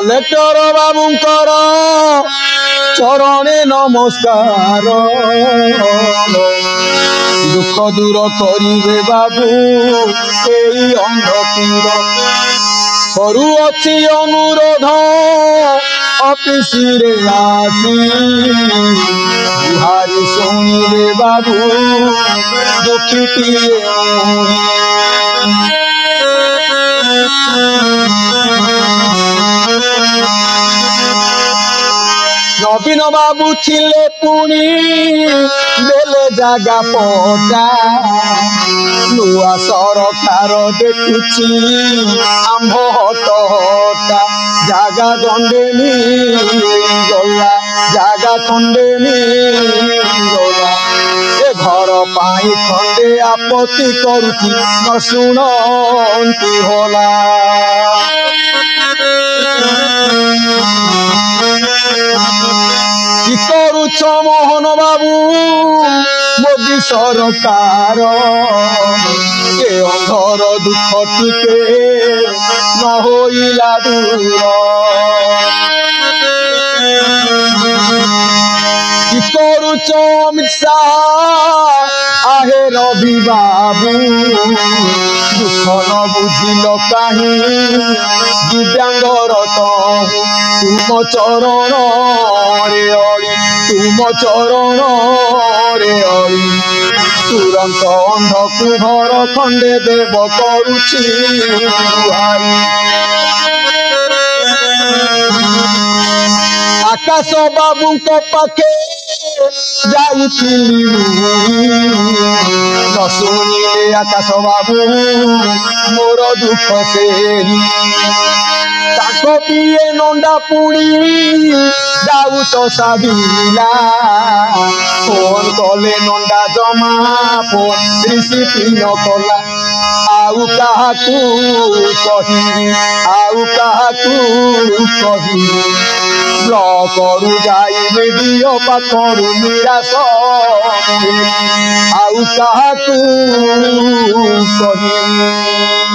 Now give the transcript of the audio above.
Collector बाबूंकर चरणे नमस्कार दुख दूर करिवे बाबू एई अंधतीर करू अछि अनुरोध ऑफिस रे आसी बुहारी सुनिवे बाबू दुखीटिए नवीन बाबू छिले पुणी देले जागा पटा नुआ सरकार देखुची आंभ हट हटा जागा दंडे गला जागा खंडे गला ए घर पाई खंडे आपत्ति करुची न शुणती होला कि करुछ मोहन बाबू मोदी सरकार ए अंधर दुख टिके न होइला दूर कि करुछ अमित शाह आहे रवि बाबू दुख न बुझिल काहीं दिव्यांगर तुम चरण रे अड़ी तुम चरण रे अड़ी तुरंत अंध को घर खंडे देव करुची गुहारी आकाश बाबू को पाखे जाइथिली न शुणिले आकाश बाबू मोर दुख से पिए नंदा पुणी जाऊ तो साबिला फोन कले नंदा जमा फोन रिसीव न कला आउ काहाकू कहिबी ब्लॉक रु जाई वीडियो पाखरु निराश आउ काहाकू कहिबी।